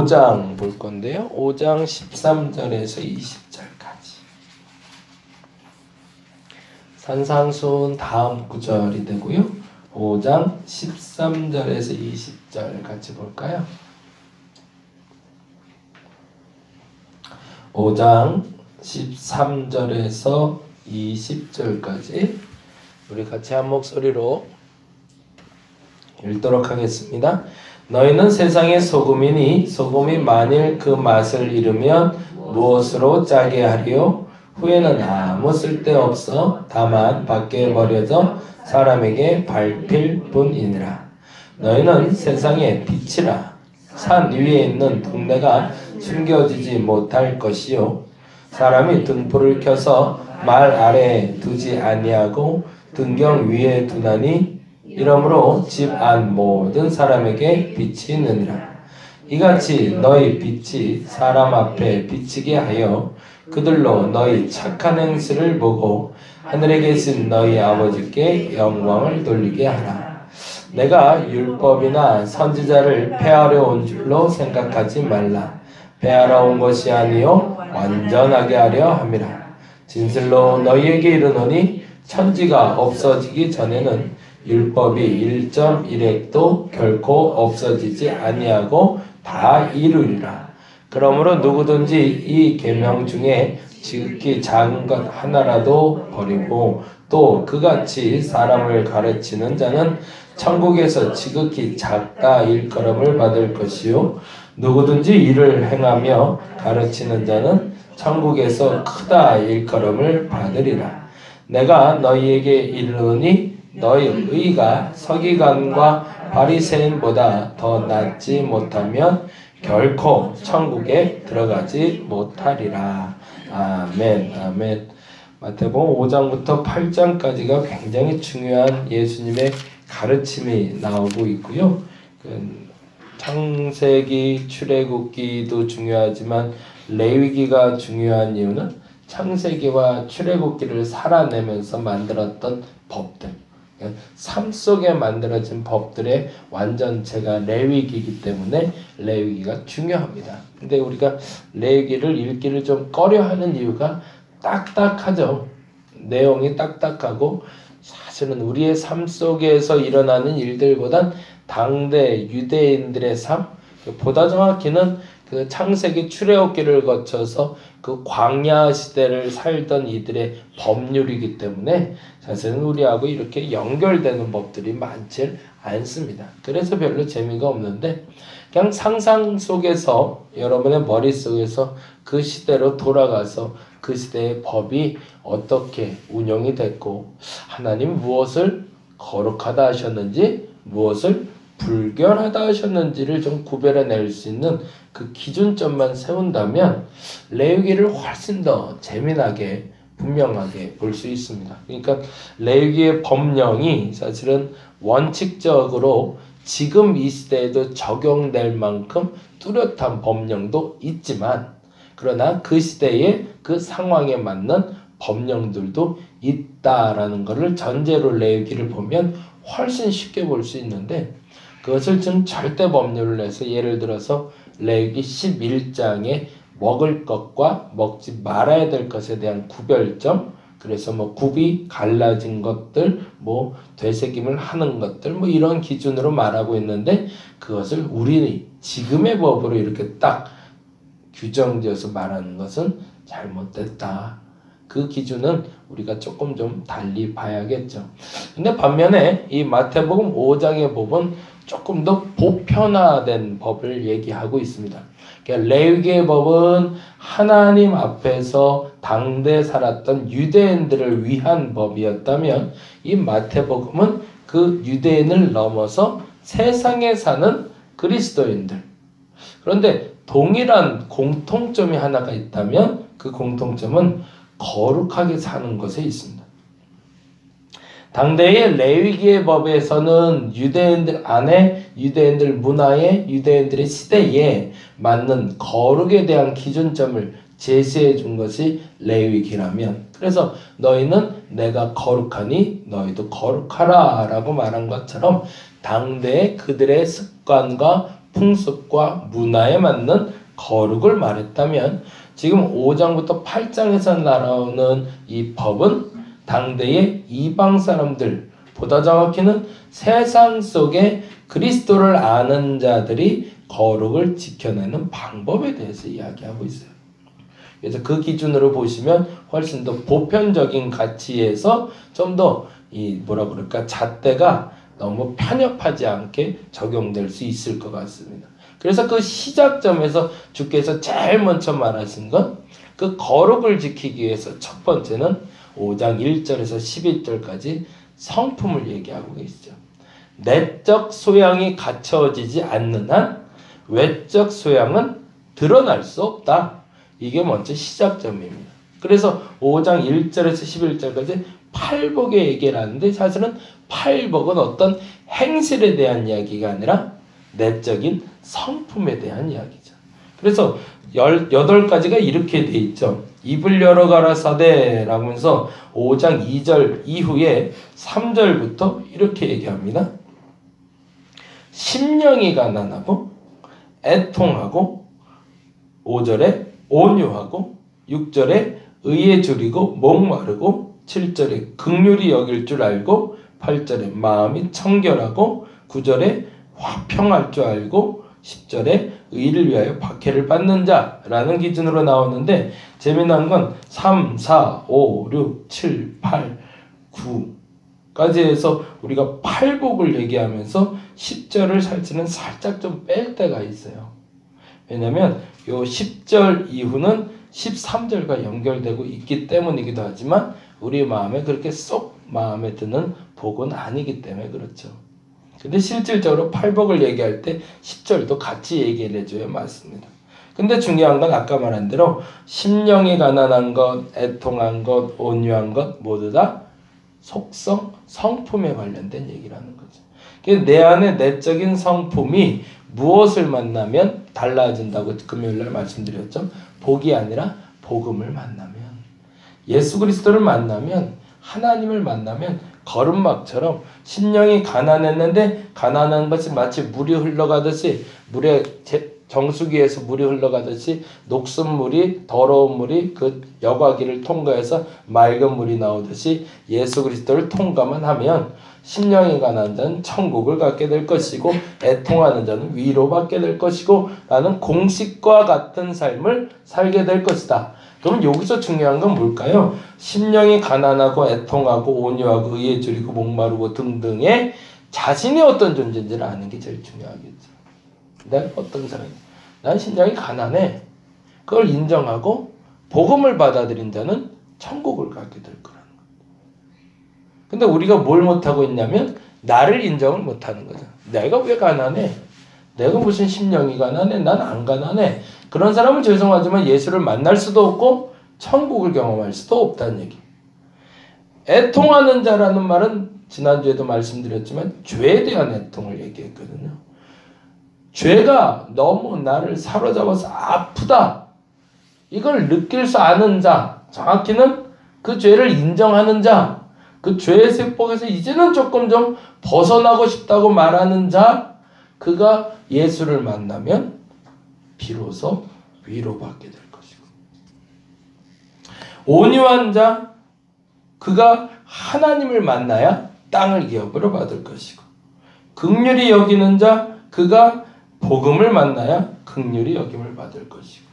5장 볼 건데요. 5장 13절에서 20절까지. 산상수훈 다음 구절이 되고요. 5장 13절에서 20절 같이 볼까요? 5장 13절에서 20절까지 우리 같이 한 목소리로 읽도록 하겠습니다. 너희는 세상의 소금이니 소금이 만일 그 맛을 잃으면 무엇으로 짜게 하리요? 후에는 아무 쓸데없어 다만 밖에 버려져 사람에게 밟힐 뿐이니라. 너희는 세상의 빛이라. 산 위에 있는 동네가 숨겨지지 못할 것이요. 사람이 등불을 켜서 말 아래에 두지 아니하고 등경 위에 두나니 이러므로 집 안 모든 사람에게 빛이 있느니라. 이같이 너희 빛이 사람 앞에 비치게 하여 그들로 너희 착한 행실을 보고 하늘에 계신 너희 아버지께 영광을 돌리게 하라. 내가 율법이나 선지자를 폐하려 온 줄로 생각하지 말라. 폐하러 온 것이 아니요 완전하게 하려 함이라. 진실로 너희에게 이르노니 천지가 없어지기 전에는 율법이 1.1획도 결코 없어지지 아니하고 다 이루리라. 그러므로 누구든지 이 계명 중에 지극히 작은 것 하나라도 버리고 또 그같이 사람을 가르치는 자는 천국에서 지극히 작다 일컬음을 받을 것이요 누구든지 이를 행하며 가르치는 자는 천국에서 크다 일컬음을 받으리라. 내가 너희에게 이르노니 너희 의가 서기관과 바리새인보다 더 낫지 못하면 결코 천국에 들어가지 못하리라. 아멘. 아멘. 마태복음 5장부터 8장까지가 굉장히 중요한 예수님의 가르침이 나오고 있고요. 창세기, 출애굽기도 중요하지만 레위기가 중요한 이유는 창세기와 출애굽기를 살아내면서 만들었던 법들, 삶 속에 만들어진 법들의 완전체가 레위기이기 때문에 레위기가 중요합니다. 근데 우리가 레위기를 읽기를 좀 꺼려하는 이유가 딱딱하죠. 내용이 딱딱하고 사실은 우리의 삶 속에서 일어나는 일들보단 당대 유대인들의 삶, 보다 정확히는 그 창세기 출애굽기를 거쳐서 그 광야 시대를 살던 이들의 법률이기 때문에 사실은 우리하고 이렇게 연결되는 법들이 많지 않습니다. 그래서 별로 재미가 없는데 그냥 상상 속에서 여러분의 머릿속에서 그 시대로 돌아가서 그 시대의 법이 어떻게 운영이 됐고 하나님 무엇을 거룩하다 하셨는지 무엇을 불결하다 하셨는지를 좀 구별해낼 수 있는 그 기준점만 세운다면 레위기를 훨씬 더 재미나게 분명하게 볼 수 있습니다. 그러니까 레위기의 법령이 사실은 원칙적으로 지금 이 시대에도 적용될 만큼 뚜렷한 법령도 있지만 그러나 그 시대의 그 상황에 맞는 법령들도 있다라는 것을 전제로 레위기를 보면 훨씬 쉽게 볼 수 있는데 그것을 좀 절대 법률을 내서 예를 들어서 레위기 11장에 먹을 것과 먹지 말아야 될 것에 대한 구별점, 그래서 뭐 굽이 갈라진 것들, 뭐 되새김을 하는 것들, 뭐 이런 기준으로 말하고 있는데 그것을 우리 지금의 법으로 이렇게 딱 규정지어서 말하는 것은 잘못됐다. 그 기준은 우리가 조금 좀 달리 봐야겠죠. 근데 반면에 이 마태복음 5장의 법은 조금 더 보편화된 법을 얘기하고 있습니다. 그러니까 레위기의 법은 하나님 앞에서 당대 살았던 유대인들을 위한 법이었다면 이 마태복음은 그 유대인을 넘어서 세상에 사는 그리스도인들. 그런데 동일한 공통점이 하나가 있다면 그 공통점은 거룩하게 사는 것에 있습니다. 당대의 레위기의 법에서는 유대인들 안에 유대인들 문화에 유대인들의 시대에 맞는 거룩에 대한 기준점을 제시해 준 것이 레위기라면 그래서 너희는 내가 거룩하니 너희도 거룩하라 라고 말한 것처럼 당대의 그들의 습관과 풍습과 문화에 맞는 거룩을 말했다면 지금 5장부터 8장에서 나오는 이 법은 당대의 이방 사람들, 보다 정확히는 세상 속에 그리스도를 아는 자들이 거룩을 지켜내는 방법에 대해서 이야기하고 있어요. 그래서 그 기준으로 보시면 훨씬 더 보편적인 가치에서 좀 더 잣대가 너무 편협하지 않게 적용될 수 있을 것 같습니다. 그래서 그 시작점에서 주께서 제일 먼저 말하신 건 그 거룩을 지키기 위해서 첫 번째는 5장 1절에서 11절까지 성품을 얘기하고 계시죠. 내적 소양이 갖춰지지 않는 한 외적 소양은 드러날 수 없다. 이게 먼저 시작점입니다. 그래서 5장 1절에서 11절까지 팔복의 얘기를 하는데 사실은 팔복은 어떤 행실에 대한 이야기가 아니라 내적인 성품에 대한 이야기죠. 그래서 18가지가 이렇게 돼 있죠. 입을 열어가라 사대 라면서 5장 2절 이후에 3절부터 이렇게 얘기합니다. 심령이 가난하고 애통하고 5절에 온유하고 6절에 의에 줄이고 목마르고 7절에 긍휼히 여길 줄 알고 8절에 마음이 청결하고 9절에 화평할 줄 알고 10절에 의를 위하여 박해를 받는 자라는 기준으로 나오는데 재미난 건 3, 4, 5, 6, 7, 8, 9까지 해서 우리가 팔복을 얘기하면서 10절을 사실은 살짝 좀 뺄 때가 있어요. 왜냐하면 요 10절 이후는 13절과 연결되고 있기 때문이기도 하지만 우리 마음에 그렇게 쏙 마음에 드는 복은 아니기 때문에 그렇죠. 근데 실질적으로 팔복을 얘기할 때 10절도 같이 얘기를 해줘야 맞습니다. 근데 중요한 건 아까 말한 대로 심령이 가난한 것, 애통한 것, 온유한 것 모두 다 속성, 성품에 관련된 얘기라는 거죠. 내 안에 내적인 성품이 무엇을 만나면 달라진다고 금요일날 말씀드렸죠. 복이 아니라 복음을 만나면, 예수 그리스도를 만나면, 하나님을 만나면 거름막처럼 심령이 가난했는데 가난한 것이 마치 물이 흘러가듯이 물의 정수기에서 물이 흘러가듯이 녹슨 물이 더러운 물이 그 여과기를 통과해서 맑은 물이 나오듯이 예수 그리스도를 통과만 하면 심령이 가난한 자는 천국을 갖게 될 것이고 애통하는 자는 위로받게 될 것이고 라는 공식과 같은 삶을 살게 될 것이다. 그럼 여기서 중요한 건 뭘까요? 심령이 가난하고 애통하고 온유하고 의에 줄이고 목마르고 등등의 자신이 어떤 존재인지를 아는 게 제일 중요하겠죠. 내가 어떤 사람이야? 난 심령이 가난해. 그걸 인정하고 복음을 받아들인 자는 천국을 갖게 될 거라는 거예요. 근데 우리가 뭘 못하고 있냐면 나를 인정을 못하는 거죠. 내가 왜 가난해? 내가 무슨 심령이 가난해? 난 안 가난해. 그런 사람은 죄송하지만 예수를 만날 수도 없고 천국을 경험할 수도 없다는 얘기. 애통하는 자라는 말은 지난주에도 말씀드렸지만 죄에 대한 애통을 얘기했거든요. 죄가 너무 나를 사로잡아서 아프다. 이걸 느낄 수 아는 자, 정확히는 그 죄를 인정하는 자, 그 죄의 세폭에서 이제는 조금 좀 벗어나고 싶다고 말하는 자, 그가 예수를 만나면 비로소 위로받게 될 것이고, 온유한 자, 그가 하나님을 만나야 땅을 기업으로 받을 것이고, 긍휼히 여기는 자, 그가 복음을 만나야 긍휼히 여김을 받을 것이고,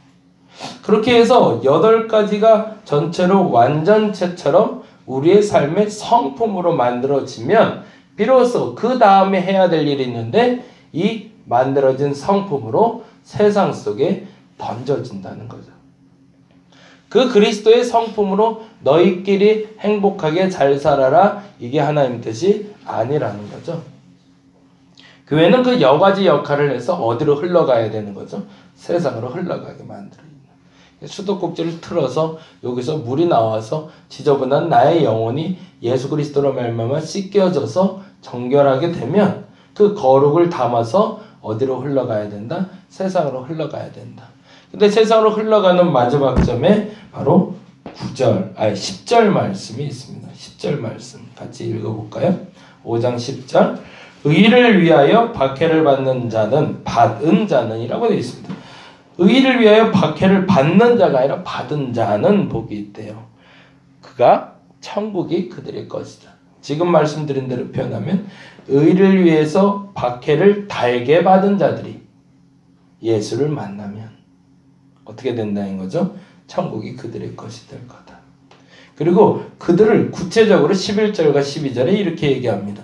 그렇게 해서 8가지가 전체로 완전체처럼 우리의 삶의 성품으로 만들어지면 비로소 그 다음에 해야 될 일이 있는데 이 만들어진 성품으로 세상 속에 던져진다는 거죠. 그 그리스도의 성품으로 너희끼리 행복하게 잘 살아라, 이게 하나님 뜻이 아니라는 거죠. 교회는 그 여가지 역할을 해서 어디로 흘러가야 되는 거죠? 세상으로 흘러가게 만들어요. 수도꼭지를 틀어서 여기서 물이 나와서 지저분한 나의 영혼이 예수 그리스도로 말미암아 씻겨져서 정결하게 되면 그 거룩을 담아서 어디로 흘러가야 된다? 세상으로 흘러가야 된다. 근데 세상으로 흘러가는 마지막 점에 바로 10절 말씀이 있습니다. 10절 말씀 같이 읽어볼까요? 5장 10절. 의를 위하여 박해를 받는 자는 이라고 되어 있습니다. 의를 위하여 박해를 받는 자가 아니라 받은 자는 복이 있대요. 그가 천국이 그들의 것이다. 지금 말씀드린 대로 표현하면 의를 위해서 박해를 달게 받은 자들이 예수를 만나면 어떻게 된다는 거죠? 천국이 그들의 것이 될 거다. 그리고 그들을 구체적으로 11절과 12절에 이렇게 얘기합니다.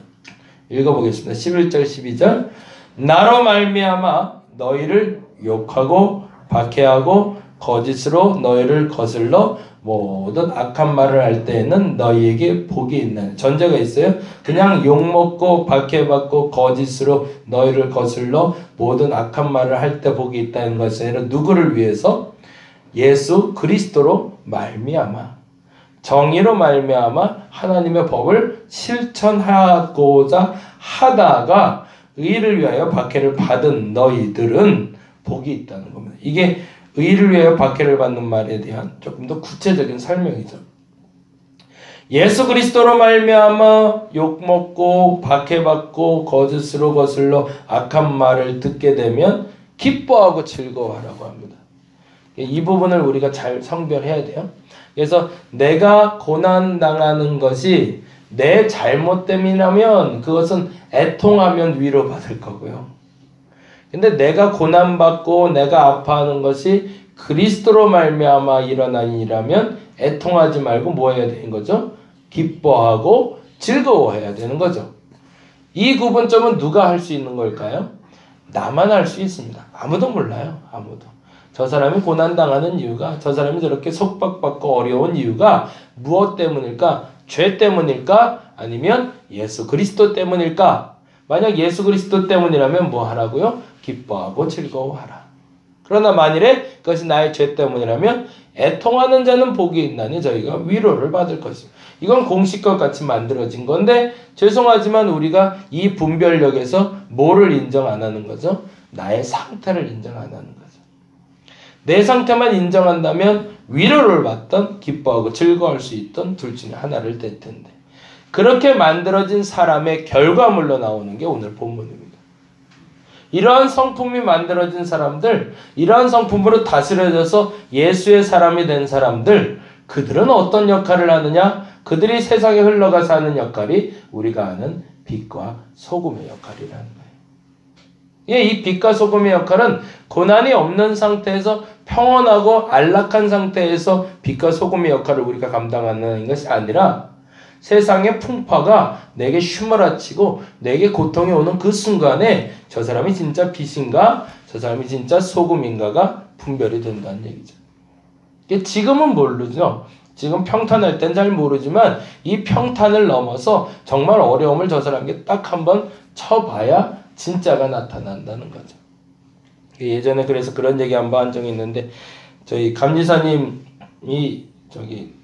읽어보겠습니다. 11절 12절 나로 말미암아 너희를 욕하고 박해하고 거짓으로 너희를 거슬러 모든 악한 말을 할 때에는 너희에게 복이 있나니. 전제가 있어요. 그냥 욕먹고 박해받고 거짓으로 너희를 거슬러 모든 악한 말을 할 때 복이 있다는 것이 아니라 누구를 위해서? 예수 그리스도로 말미암아 정의로 말미암아 하나님의 법을 실천하고자 하다가 의를 위하여 박해를 받은 너희들은 복이 있다는 겁니다. 이게 의를 위하여 박해를 받는 말에 대한 조금 더 구체적인 설명이죠. 예수 그리스도로 말미암아 욕먹고 박해받고 거짓으로 거슬러 악한 말을 듣게 되면 기뻐하고 즐거워하라고 합니다. 이 부분을 우리가 잘 성별해야 돼요. 그래서 내가 고난당하는 것이 내 잘못 때문이라면 그것은 애통하면 위로받을 거고요. 근데 내가 고난받고 내가 아파하는 것이 그리스도로 말미암아 일어난 일이라면 애통하지 말고 뭐 해야 되는 거죠? 기뻐하고 즐거워해야 되는 거죠. 이 구분점은 누가 할 수 있는 걸까요? 나만 할 수 있습니다. 아무도 몰라요. 아무도. 저 사람이 고난당하는 이유가, 저 사람이 저렇게 속박받고 어려운 이유가 무엇 때문일까? 죄 때문일까? 아니면 예수 그리스도 때문일까? 만약 예수 그리스도 때문이라면 뭐 하라고요? 기뻐하고 즐거워하라. 그러나 만일에 그것이 나의 죄 때문이라면 애통하는 자는 복이 있나니 저희가 위로를 받을 것입니다. 이건 공식과 같이 만들어진 건데 죄송하지만 우리가 이 분별력에서 뭐를 인정 안 하는 거죠? 나의 상태를 인정 안 하는 거죠. 내 상태만 인정한다면 위로를 받던 기뻐하고 즐거워할 수 있던 둘 중에 하나를 될 텐데 그렇게 만들어진 사람의 결과물로 나오는 게 오늘 본문입니다. 이러한 성품이 만들어진 사람들, 이러한 성품으로 다스려져서 예수의 사람이 된 사람들, 그들은 어떤 역할을 하느냐? 그들이 세상에 흘러가서 하는 역할이 우리가 아는 빛과 소금의 역할이라는 거예요. 예, 이 빛과 소금의 역할은 고난이 없는 상태에서 평온하고 안락한 상태에서 빛과 소금의 역할을 우리가 감당하는 것이 아니라 세상의 풍파가 내게 휘몰아치고 내게 고통이 오는 그 순간에 저 사람이 진짜 빛인가 저 사람이 진짜 소금인가가 분별이 된다는 얘기죠. 지금은 모르죠. 지금 평탄할 땐 잘 모르지만 이 평탄을 넘어서 정말 어려움을 저 사람에게 딱 한번 쳐봐야 진짜가 나타난다는 거죠. 예전에 그래서 그런 얘기 한번 한 적이 있는데 저희 감리사님이 저기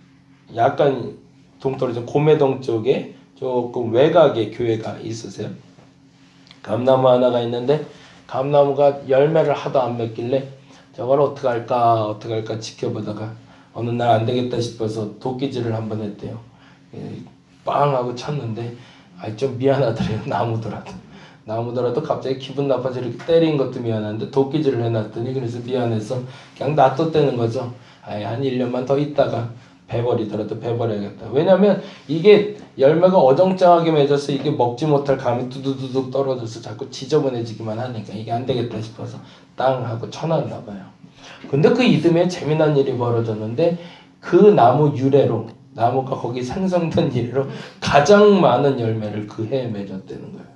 약간 동떨어진 고매동 쪽에 조금 외곽에 교회가 있으세요. 감나무 하나가 있는데 감나무가 열매를 하도 안 맺길래 저걸 어떻게 할까 지켜보다가 어느 날 안 되겠다 싶어서 도끼질을 한번 했대요. 빵 하고 쳤는데 좀 미안하더래요. 나무더라도 갑자기 기분 나빠서 이렇게 때린 것도 미안한데 도끼질을 해놨더니 그래서 미안해서 그냥 놔뒀다는 거죠. 한 1년만 더 있다가 배버리더라도 배버려야겠다. 왜냐면 이게 열매가 어정쩡하게 맺어서 이게 먹지 못할 감이 두두두둑 떨어져서 자꾸 지저분해지기만 하니까 이게 안 되겠다 싶어서 땅 하고 쳐놨나 봐요. 근데 그 이듬해 재미난 일이 벌어졌는데 그 나무 유래로 나무가 거기 생성된 이래로 가장 많은 열매를 그 해에 맺었다는 거예요.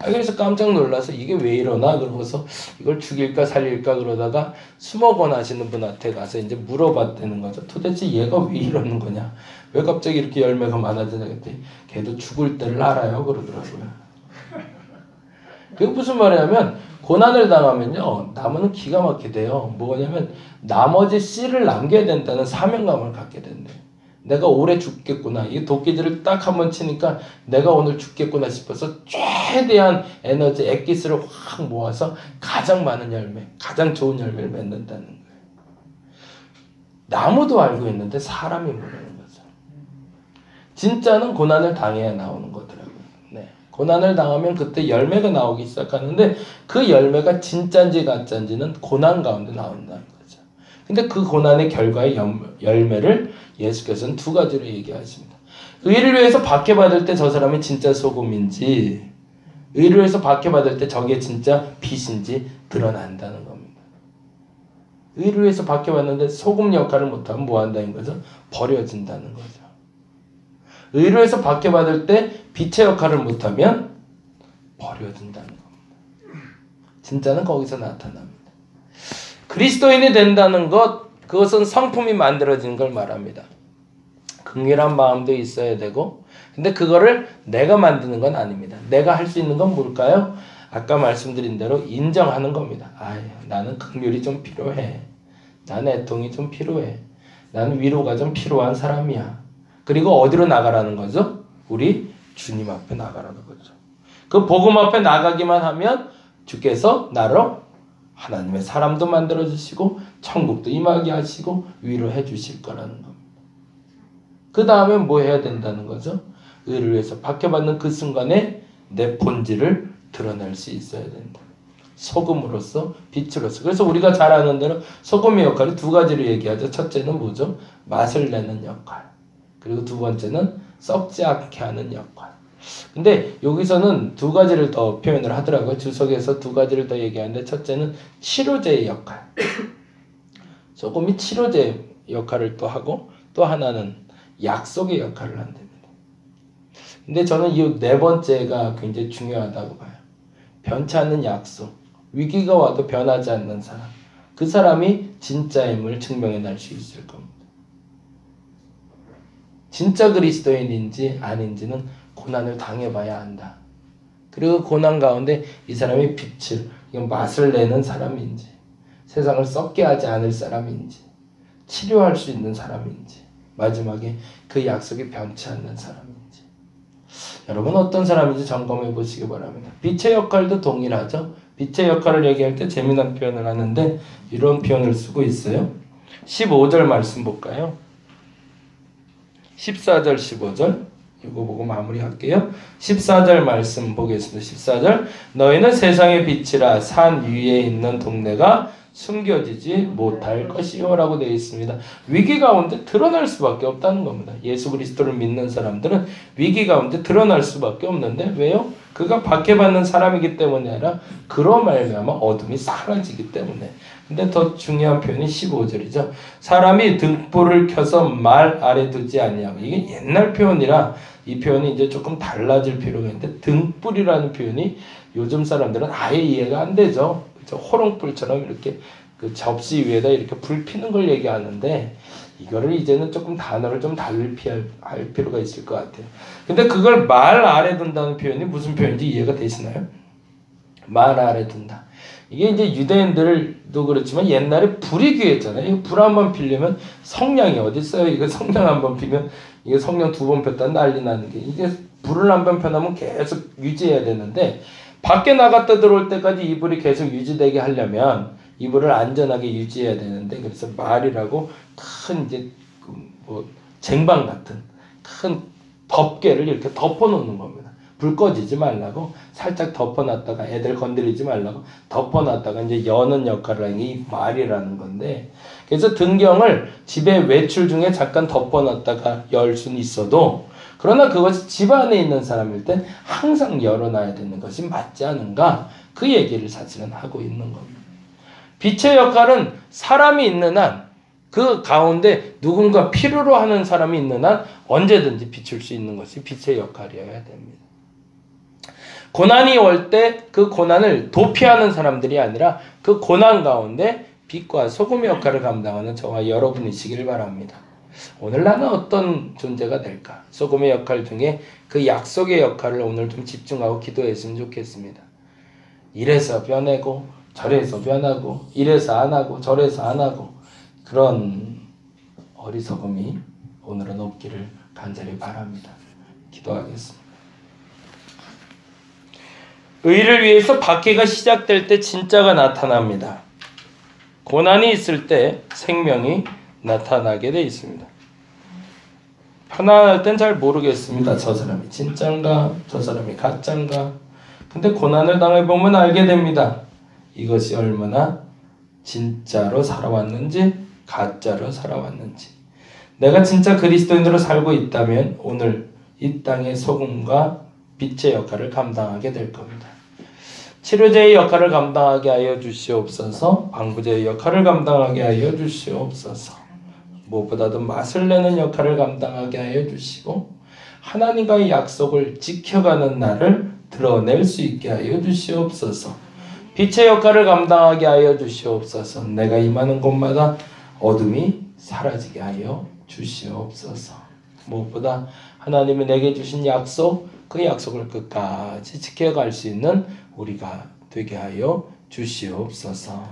그래서 깜짝 놀라서 이게 왜 이러나 그러고서 이걸 죽일까 살릴까 그러다가 수목원 하시는 분한테 가서 이제 물어봤다는 거죠. 도대체 얘가 왜 이러는 거냐? 왜 갑자기 이렇게 열매가 많아지냐 그랬더니 걔도 죽을 때를 알아요 그러더라고요. 그게 무슨 말이냐면 고난을 당하면요 나무는 기가 막히게 돼요. 뭐냐면 나머지 씨를 남겨야 된다는 사명감을 갖게 된대요. 내가 오래 죽겠구나. 이 도끼질을 딱 한번 치니까 내가 오늘 죽겠구나 싶어서 최대한 에너지, 액기스를 확 모아서 가장 많은 열매, 가장 좋은 열매를 맺는다는 거예요. 나무도 알고 있는데 사람이 모르는 거죠. 진짜는 고난을 당해야 나오는 거더라고요. 네, 고난을 당하면 그때 열매가 나오기 시작하는데 그 열매가 진짜인지 가짜인지는 고난 가운데 나온다는 거죠. 근데 그 고난의 결과의 열매를 예수께서는 두 가지로 얘기하십니다. 의를 위해서 박해받을 때 저 사람이 진짜 소금인지, 의를 위해서 박해받을 때 저게 진짜 빛인지 드러난다는 겁니다. 의를 위해서 박해받는데 소금 역할을 못하면 뭐 한다는 거죠? 버려진다는 거죠. 의를 위해서 박해받을 때 빛의 역할을 못하면 버려진다는 겁니다. 진짜는 거기서 나타납니다. 그리스도인이 된다는 것, 그것은 성품이 만들어지는 걸 말합니다. 긍휼한 마음도 있어야 되고, 근데 그거를 내가 만드는 건 아닙니다. 내가 할 수 있는 건 뭘까요? 아까 말씀드린 대로 인정하는 겁니다. 나는 긍휼이 좀 필요해. 나는 애통이 좀 필요해. 나는 위로가 좀 필요한 사람이야. 그리고 어디로 나가라는 거죠? 우리 주님 앞에 나가라는 거죠. 그 복음 앞에 나가기만 하면 주께서 나를 하나님의 사람도 만들어주시고 천국도 임하게 하시고 위로해 주실 거라는 겁니다. 그 다음에 뭐 해야 된다는 거죠? 의를 위해서 박해받는 그 순간에 내 본질을 드러낼 수 있어야 된다. 소금으로서 빛으로서. 그래서 우리가 잘 아는 대로 소금의 역할이 두 가지로 얘기하죠. 첫째는 뭐죠? 맛을 내는 역할. 그리고 두 번째는 썩지 않게 하는 역할. 근데 여기서는 두 가지를 더 표현을 하더라고요. 주석에서 두 가지를 더 얘기하는데 첫째는 치료제의 역할. 소금이 치료제 역할을 또 하고 또 하나는 약속의 역할을 한답니다. 근데 저는 이 네 번째가 굉장히 중요하다고 봐요. 변치 않는 약속. 위기가 와도 변하지 않는 사람. 그 사람이 진짜임을 증명해낼 수 있을 겁니다. 진짜 그리스도인인지 아닌지는 고난을 당해봐야 한다. 그리고 고난 가운데 이 사람이 빛을, 맛을 내는 사람인지, 세상을 썩게 하지 않을 사람인지, 치료할 수 있는 사람인지, 마지막에 그 약속이 변치 않는 사람인지. 여러분 어떤 사람인지 점검해 보시기 바랍니다. 빛의 역할도 동일하죠. 빛의 역할을 얘기할 때 재미난 표현을 하는데 이런 표현을 쓰고 있어요. 15절 말씀 볼까요? 14절 15절 이거 보고 마무리할게요. 14절 말씀 보겠습니다. 14절 너희는 세상의 빛이라 산 위에 있는 동네가 숨겨지지 못할 것이요 라고 되어 있습니다. 위기 가운데 드러날 수밖에 없다는 겁니다. 예수 그리스도를 믿는 사람들은 위기 가운데 드러날 수밖에 없는데 왜요? 그가 박해받는 사람이기 때문이 아니라 그로 말미암아 어둠이 사라지기 때문에. 근데 더 중요한 표현이 15절이죠. 사람이 등불을 켜서 말 아래 두지 아니하고. 이게 옛날 표현이라 이 표현이 이제 조금 달라질 필요가 있는데 등불이라는 표현이 요즘 사람들은 아예 이해가 안 되죠. 호롱불처럼 이렇게 그 접시 위에다 이렇게 불 피는 걸 얘기하는데 이거를 이제는 조금 단어를 좀 달리 할 필요가 있을 것 같아요. 근데 그걸 말 아래 둔다는 표현이 무슨 표현인지 이해가 되시나요? 말 아래 둔다. 이게 이제 유대인들도 그렇지만 옛날에 불이 귀했잖아요. 불 한 번 피려면 성냥이 어디 있어요? 이거 성냥 한 번 피면 이게 성냥 두 번 폈다 난리 나는 게 이게 불을 한 번 펴놓으면 계속 유지해야 되는데 밖에 나갔다 들어올 때까지 이 불이 계속 유지되게 하려면 이 불을 안전하게 유지해야 되는데 그래서 말이라고 큰 이제 뭐 쟁반 같은 큰 덮개를 이렇게 덮어놓는 겁니다. 불 꺼지지 말라고 살짝 덮어놨다가 애들 건드리지 말라고 덮어놨다가 이제 여는 역할을 하는 게 이 말이라는 건데 그래서 등경을 집에 외출 중에 잠깐 덮어놨다가 열 수는 있어도 그러나 그것이 집 안에 있는 사람일 땐 항상 열어놔야 되는 것이 맞지 않은가? 그 얘기를 사실은 하고 있는 겁니다. 빛의 역할은 사람이 있는 한, 그 가운데 누군가 필요로 하는 사람이 있는 한 언제든지 비출 수 있는 것이 빛의 역할이어야 됩니다. 고난이 올 때 그 고난을 도피하는 사람들이 아니라 그 고난 가운데 빛과 소금의 역할을 감당하는 저와 여러분이시길 바랍니다. 오늘 나는 어떤 존재가 될까? 소금의 역할 중에 그 약속의 역할을 오늘 좀 집중하고 기도했으면 좋겠습니다. 이래서 변하고 저래서 변하고 이래서 안 하고 저래서 안 하고 그런 어리석음이 오늘은 없기를 간절히 바랍니다. 기도하겠습니다. 의를 위해서 박해가 시작될 때 진짜가 나타납니다. 고난이 있을 때 생명이 나타나게 되어 있습니다. 편안할 땐 잘 모르겠습니다. 저 사람이 진짠가? 저 사람이 가짠가? 근데 고난을 당해보면 알게 됩니다. 이것이 얼마나 진짜로 살아왔는지 가짜로 살아왔는지. 내가 진짜 그리스도인으로 살고 있다면 오늘 이 땅의 소금과 빛의 역할을 감당하게 될 겁니다. 치료제의 역할을 감당하게 하여 주시옵소서. 방부제의 역할을 감당하게 하여 주시옵소서. 무엇보다도 맛을 내는 역할을 감당하게 하여 주시고 하나님과의 약속을 지켜가는 나를 드러낼 수 있게 하여 주시옵소서. 빛의 역할을 감당하게 하여 주시옵소서. 내가 임하는 곳마다 어둠이 사라지게 하여 주시옵소서. 무엇보다 하나님이 내게 주신 약속, 그 약속을 끝까지 지켜갈 수 있는 우리가 되게 하여 주시옵소서.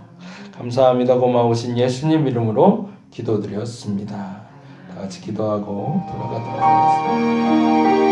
감사합니다. 고마우신 예수님 이름으로 기도드렸습니다. 다 같이 기도하고 돌아가도록 하겠습니다.